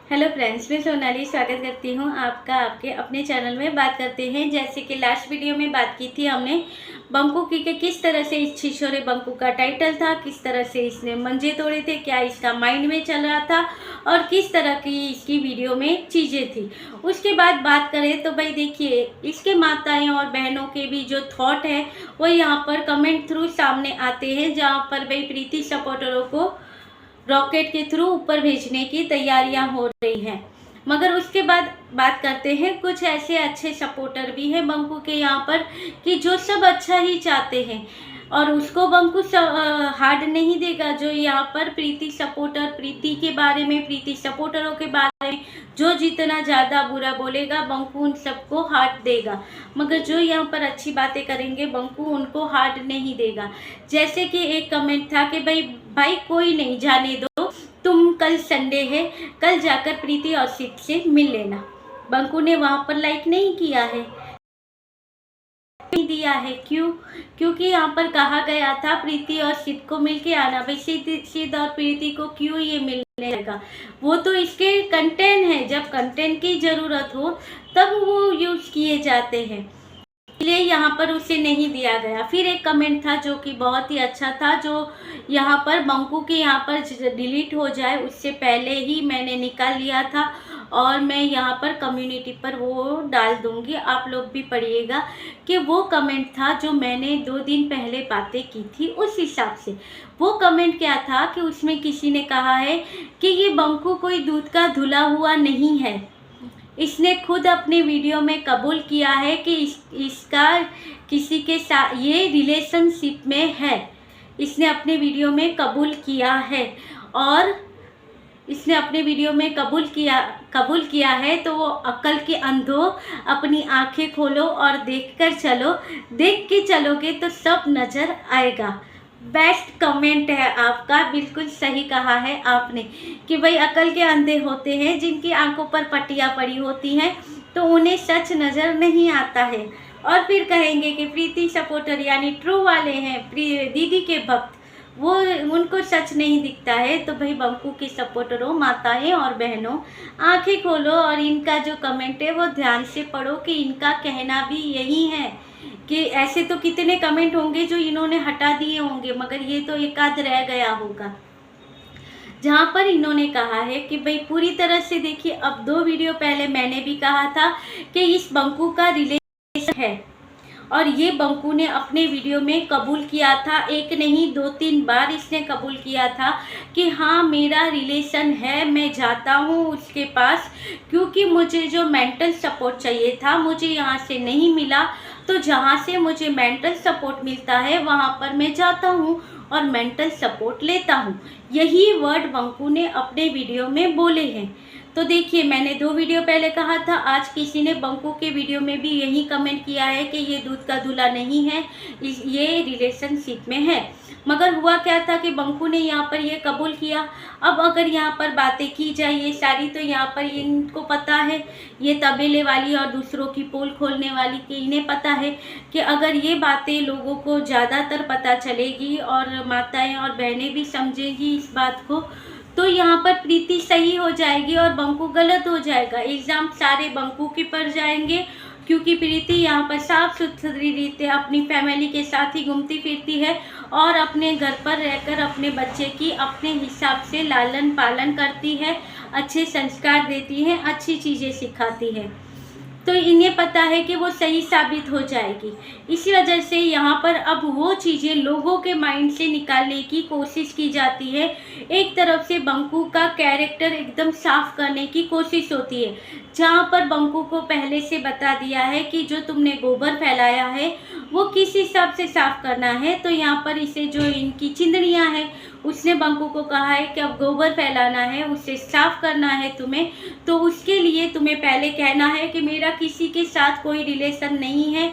Hello friends, मैं सोनाली स्वागत करती हूँ आपका आपके अपने चैनल में। बात करते हैं, जैसे कि लास्ट वीडियो में बात की थी हमने बंकू की कि किस तरह से इस छिछोरे बंकू का टाइटल था, किस तरह से इसने मंजे तोड़े थे, क्या इसका माइंड में चल रहा था और किस तरह की इसकी वीडियो में चीज़ें थी। उसके बाद बात करें तो भाई देखिए, इसके माताएं और बहनों के भी जो थॉट है वो यहाँ पर कमेंट थ्रू सामने आते हैं, जहाँ पर भाई प्रीति सपोर्टरों को रॉकेट के थ्रू ऊपर भेजने की तैयारियां हो रही हैं। मगर उसके बाद बात करते हैं, कुछ ऐसे अच्छे सपोर्टर भी हैं बंकू के यहाँ पर कि जो सब अच्छा ही चाहते हैं और उसको बंकू हार्ड नहीं देगा। जो यहाँ पर प्रीति सपोर्टर, प्रीति के बारे में, प्रीति सपोर्टरों के बारे में जो जितना ज़्यादा बुरा बोलेगा बंकू उन सबको हार्ड देगा। मगर जो यहाँ पर अच्छी बातें करेंगे बंकू उनको हार्ड नहीं देगा। जैसे कि एक कमेंट था कि भाई कोई नहीं, जाने दो, तुम कल संडे है, कल जाकर प्रीति और सिद्ध से मिल लेना। बंकू ने वहां पर लाइक नहीं किया है, नहीं दिया है। क्यों? क्योंकि यहाँ पर कहा गया था प्रीति और सिद्ध को मिलके आना। भाई सिद्ध और प्रीति को क्यों ये मिलने लगा? वो तो इसके कंटेंट है, जब कंटेंट की जरूरत हो तब वो यूज किए जाते हैं, इसलिए यहाँ पर उसे नहीं दिया गया। फिर एक कमेंट था जो कि बहुत ही अच्छा था, जो यहाँ पर बंकू के यहाँ पर डिलीट हो जाए उससे पहले ही मैंने निकाल लिया था और मैं यहाँ पर कम्युनिटी पर वो डाल दूँगी। आप लोग भी पढ़िएगा कि वो कमेंट था जो मैंने 2 दिन पहले बातें की थी। उस हिसाब से वो कमेंट क्या था कि उसमें किसी ने कहा है कि ये बंकू कोई दूध का धुला हुआ नहीं है। इसने खुद अपने वीडियो में कबूल किया है कि इसका किसी के साथ ये रिलेशनशिप में है। इसने अपने वीडियो में कबूल किया है और इसने अपने वीडियो में कबूल किया है। तो वो अक्ल के अंधों अपनी आंखें खोलो और देखकर चलो, देख के चलोगे तो सब नज़र आएगा। बेस्ट कमेंट है आपका, बिल्कुल सही कहा है आपने कि भाई अकल के अंधे होते हैं जिनकी आंखों पर पट्टियाँ पड़ी होती हैं तो उन्हें सच नज़र नहीं आता है। और फिर कहेंगे कि प्रीति सपोर्टर यानी ट्रू वाले हैं, दीदी के भक्त, वो उनको सच नहीं दिखता है। तो भाई बंकू के सपोर्टरों, माताएं और बहनों, आंखें खोलो और इनका जो कमेंट है वो ध्यान से पढ़ो कि इनका कहना भी यही है कि ऐसे तो कितने कमेंट होंगे जो इन्होंने हटा दिए होंगे, मगर ये तो एक आध रह गया होगा जहाँ पर इन्होंने कहा है कि भाई पूरी तरह से देखिए। अब 2 वीडियो पहले मैंने भी कहा था कि इस बंकू का रिलेशन है और ये बंकू ने अपने वीडियो में कबूल किया था। एक नहीं 2-3 बार इसने कबूल किया था कि हाँ मेरा रिलेशन है, मैं जाता हूँ उसके पास क्योंकि मुझे जो मेंटल सपोर्ट चाहिए था मुझे यहाँ से नहीं मिला। तो जहाँ से मुझे मेंटल सपोर्ट मिलता है वहाँ पर मैं जाता हूँ और मेंटल सपोर्ट लेता हूँ। यही वर्ड बंकू ने अपने वीडियो में बोले हैं। तो देखिए, मैंने 2 वीडियो पहले कहा था, आज किसी ने बंकू के वीडियो में भी यही कमेंट किया है कि ये दूध का धुला नहीं है, ये रिलेशनशिप में है। मगर हुआ क्या था कि बंकू ने यहाँ पर ये कबूल किया। अब अगर यहाँ पर बातें की जाए ये सारी, तो यहाँ पर इनको पता है, ये तबेले वाली और दूसरों की पोल खोलने वाली कि इन्हें पता है कि अगर ये बातें लोगों को ज़्यादातर पता चलेगी और माताएं और बहनें भी समझेंगी इस बात को, तो यहाँ पर प्रीति सही हो जाएगी और बंकू गलत हो जाएगा। एग्ज़ाम सारे बंकू के पर जाएंगे क्योंकि प्रीति यहाँ पर साफ सुथरी रीते अपनी फैमिली के साथ ही घूमती फिरती है और अपने घर पर रहकर अपने बच्चे की अपने हिसाब से लालन पालन करती है, अच्छे संस्कार देती है, अच्छी चीज़ें सिखाती है। तो इन्हें पता है कि वो सही साबित हो जाएगी। इसी वजह से यहाँ पर अब वो चीज़ें लोगों के माइंड से निकालने की कोशिश की जाती है। एक तरफ से बंकू का कैरेक्टर एकदम साफ करने की कोशिश होती है, जहाँ पर बंकू को पहले से बता दिया है कि जो तुमने गोबर फैलाया है वो किस हिसाब से साफ करना है। तो यहाँ पर इसे जो इनकी चिंदड़ियाँ हैं उसने बंकू को कहा है कि अब गोबर फैलाना है, उसे साफ करना है तुम्हें, तो उसके लिए तुम्हें पहले कहना है कि मेरा किसी के साथ कोई रिलेशन नहीं है,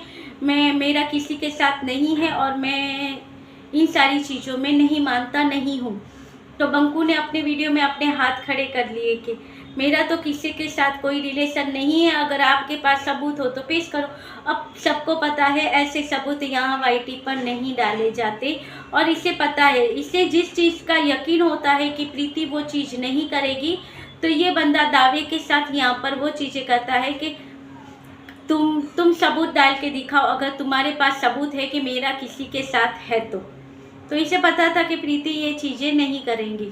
मेरा किसी के साथ नहीं है और मैं इन सारी चीज़ों में नहीं मानता नहीं हूँ। तो बंकू ने अपने वीडियो में अपने हाथ खड़े कर लिए कि मेरा तो किसी के साथ कोई रिलेशन नहीं है, अगर आपके पास सबूत हो तो पेश करो। अब सबको पता है ऐसे सबूत यहाँ वाईटी पर नहीं डाले जाते और इसे पता है, इसे जिस चीज़ का यकीन होता है कि प्रीति वो चीज़ नहीं करेगी तो ये बंदा दावे के साथ यहाँ पर वो चीज़ें करता है कि तुम सबूत डाल के दिखाओ, अगर तुम्हारे पास सबूत है कि मेरा किसी के साथ है तो इसे पता था कि प्रीति ये चीज़ें नहीं करेंगी,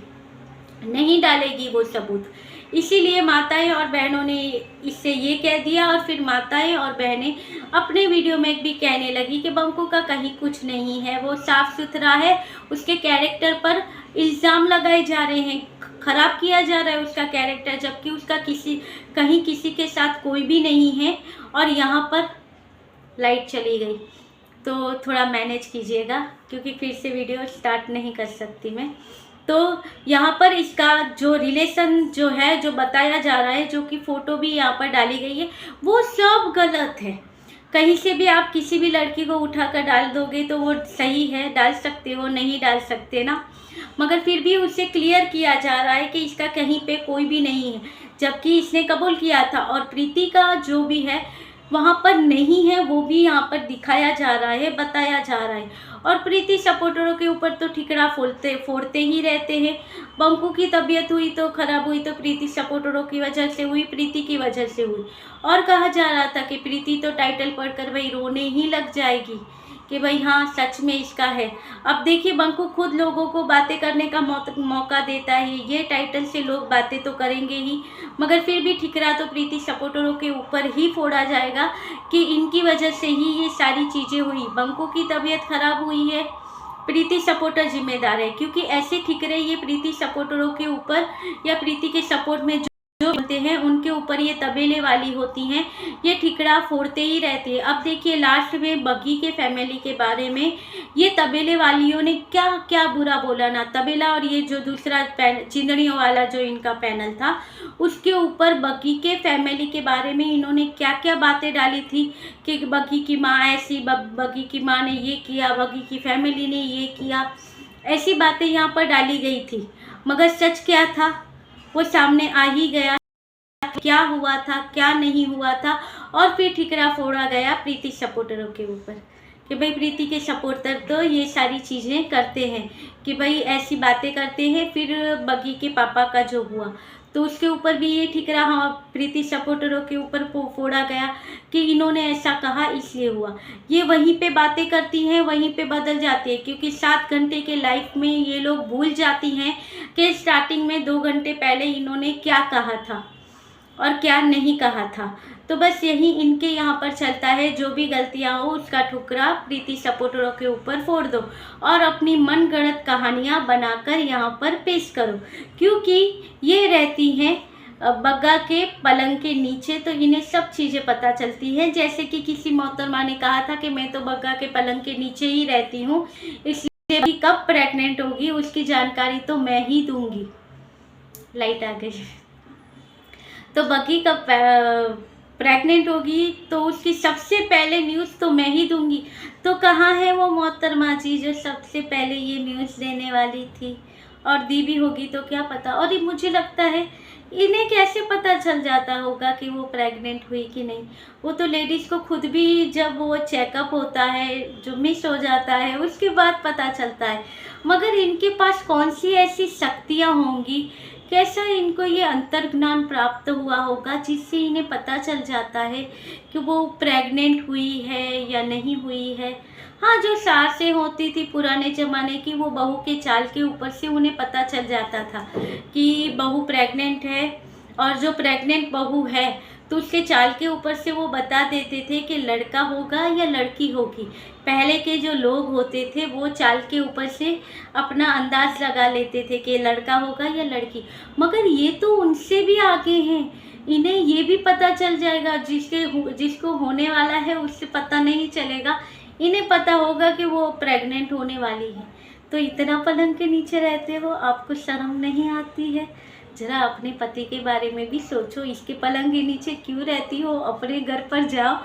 नहीं डालेगी वो सबूत। इसीलिए माताएं और बहनों ने इससे ये कह दिया और फिर माताएं और बहनें अपने वीडियो में भी कहने लगी कि बंकू का कहीं कुछ नहीं है, वो साफ सुथरा है, उसके कैरेक्टर पर इल्ज़ाम लगाए जा रहे हैं, ख़राब किया जा रहा है उसका कैरेक्टर, जबकि उसका कहीं किसी के साथ कोई भी नहीं है। और यहाँ पर लाइट चली गई तो थोड़ा मैनेज कीजिएगा क्योंकि फिर से वीडियो स्टार्ट नहीं कर सकती मैं। तो यहाँ पर इसका जो रिलेशन जो है, जो बताया जा रहा है, जो कि फ़ोटो भी यहाँ पर डाली गई है, वो सब गलत है। कहीं से भी आप किसी भी लड़की को उठाकर डाल दोगे तो वो सही है, डाल सकते हो, नहीं डाल सकते ना, मगर फिर भी उसे क्लियर किया जा रहा है कि इसका कहीं पे कोई भी नहीं है, जबकि इसने कबूल किया था। और प्रीति का जो भी है वहाँ पर नहीं है, वो भी यहाँ पर दिखाया जा रहा है, बताया जा रहा है। और प्रीति सपोर्टरों के ऊपर तो ठिकरा फोड़ते ही रहते हैं। बंकू की तबीयत हुई तो ख़राब हुई तो प्रीति सपोर्टरों की वजह से हुई, प्रीति की वजह से हुई। और कहा जा रहा था कि प्रीति तो टाइटल पढ़कर भाई रोने ही लग जाएगी कि भाई हाँ सच में इसका है। अब देखिए बंकू खुद लोगों को बातें करने का मौका देता है, ये टाइटल से लोग बातें तो करेंगे ही, मगर फिर भी ठिकरा तो प्रीति सपोर्टरों के ऊपर ही फोड़ा जाएगा कि इनकी वजह से ही ये सारी चीज़ें हुई। बंकू की तबीयत खराब हुई है, प्रीति सपोर्टर जिम्मेदार है, क्योंकि ऐसे ठिकरे ये प्रीति सपोर्टरों के ऊपर या प्रीति के सपोर्ट में जो बनते हैं उनके ऊपर ये तबेले वाली होती हैं, ये ठिकरा फोड़ते ही रहते हैं। अब देखिए लास्ट में बग्गी के फैमिली के बारे में ये तबेले वालियों ने क्या क्या बुरा बोला ना, तबेला और ये जो दूसरा चिंदड़ियों वाला जो इनका पैनल था उसके ऊपर बग्गी के फैमिली के बारे में इन्होंने क्या क्या बातें डाली थी कि बग्गी की माँ ऐसी, बग्गी की माँ ने ये किया, बग्गी की फैमिली ने ये किया, ऐसी बातें यहाँ पर डाली गई थी। मगर सच क्या था वो सामने आ ही गया, क्या हुआ था क्या नहीं हुआ था। और फिर ठिकरा फोड़ा गया प्रीति सपोर्टरों के ऊपर कि भाई प्रीति के सपोर्टर तो ये सारी चीज़ें करते हैं, कि भाई ऐसी बातें करते हैं। फिर बग्गी के पापा का जो हुआ तो उसके ऊपर भी ये ठिकरा हाँ प्रीति सपोर्टरों के ऊपर फोड़ा गया कि इन्होंने ऐसा कहा इसलिए हुआ। ये वहीं पे बातें करती हैं, वहीं पे बदल जाती है, क्योंकि 7 घंटे के लाइफ में ये लोग भूल जाती हैं कि स्टार्टिंग में 2 घंटे पहले इन्होंने क्या कहा था और क्या नहीं कहा था। तो बस यही इनके यहाँ पर चलता है, जो भी गलतियाँ हो उसका ठुकरा प्रीति सपोर्टरों के ऊपर फोड़ दो और अपनी मनगढ़ंत कहानियाँ बनाकर यहाँ पर पेश करो, क्योंकि ये रहती हैं बग्गा के पलंग के नीचे, तो इन्हें सब चीज़ें पता चलती हैं। जैसे कि किसी मोहतरमा ने कहा था कि मैं तो बग्गा के पलंग के नीचे ही रहती हूँ, इसलिए भी कब प्रेग्नेंट होगी उसकी जानकारी तो मैं ही दूंगी। लाइट आ गई। तो बग्गी कब प्रेग्नेंट होगी तो उसकी सबसे पहले न्यूज़ तो मैं ही दूंगी। तो कहाँ है वो मोहतरमा जी जो सबसे पहले ये न्यूज़ देने वाली थी, और दी भी होगी तो क्या पता। और मुझे लगता है इन्हें कैसे पता चल जाता होगा कि वो प्रेग्नेंट हुई कि नहीं। वो तो लेडीज़ को खुद भी जब वो चेकअप होता है, जो मिस हो जाता है, उसके बाद पता चलता है। मगर इनके पास कौन सी ऐसी शक्तियाँ होंगी, कैसा इनको ये अंतर्ज्ञान प्राप्त हुआ होगा जिससे इन्हें पता चल जाता है कि वो प्रेग्नेंट हुई है या नहीं हुई है। हाँ, जो सासें होती थी पुराने ज़माने की, वो बहू के चाल के ऊपर से उन्हें पता चल जाता था कि बहू प्रेग्नेंट है, और जो प्रेग्नेंट बहू है तो उसके चाल के ऊपर से वो बता देते थे कि लड़का होगा या लड़की होगी। पहले के जो लोग होते थे वो चाल के ऊपर से अपना अंदाज़ लगा लेते थे कि लड़का होगा या लड़की। मगर ये तो उनसे भी आगे हैं, इन्हें ये भी पता चल जाएगा, जिसको होने वाला है उससे पता नहीं चलेगा, इन्हें पता होगा कि वो प्रेग्नेंट होने वाली है। तो इतना पलंग के नीचे रहते हो, आपको शर्म नहीं आती है? ज़रा अपने पति के बारे में भी सोचो, इसके पलंग के नीचे क्यों रहती हो? अपने घर पर जाओ,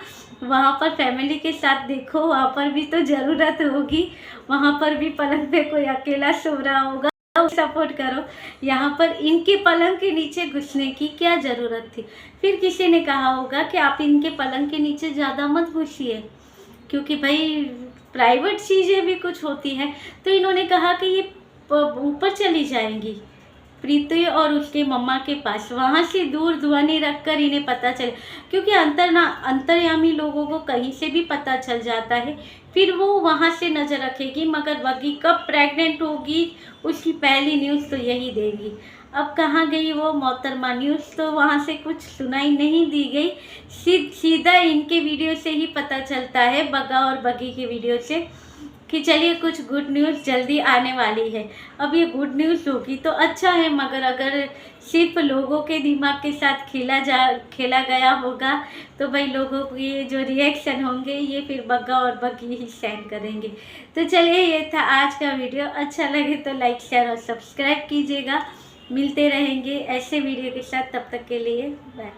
वहाँ पर फैमिली के साथ देखो, वहाँ पर भी तो ज़रूरत होगी, वहाँ पर भी पलंग पे कोई अकेला सो रहा होगा, सपोर्ट करो। यहाँ पर इनके पलंग के नीचे घुसने की क्या ज़रूरत थी? फिर किसी ने कहा होगा कि आप इनके पलंग के नीचे ज़्यादा मत घुसिए, क्योंकि भाई प्राइवेट चीज़ें भी कुछ होती हैं। तो इन्होंने कहा कि ये ऊपर चली जाएंगी, प्रीति और उसके मम्मा के पास, वहाँ से दूर ध्वनि रखकर इन्हें पता चले, क्योंकि अंतर्यामी लोगों को कहीं से भी पता चल जाता है, फिर वो वहाँ से नज़र रखेगी, मगर बग्गी कब प्रेग्नेंट होगी उसकी पहली न्यूज़ तो यही देगी। अब कहाँ गई वो मोहतरमा न्यूज़, तो वहाँ से कुछ सुनाई नहीं दी गई, सीधा इनके वीडियो से ही पता चलता है, बग्गा और बग्गी के वीडियो से, कि चलिए कुछ गुड न्यूज़ जल्दी आने वाली है। अब ये गुड न्यूज़ होगी तो अच्छा है, मगर अगर सिर्फ लोगों के दिमाग के साथ खेला गया होगा तो भाई लोगों के जो रिएक्शन होंगे ये फिर बग्गा और बग्गी ही सहन करेंगे। तो चलिए ये था आज का वीडियो, अच्छा लगे तो लाइक शेयर और सब्सक्राइब कीजिएगा। मिलते रहेंगे ऐसे वीडियो के साथ, तब तक के लिए बाय।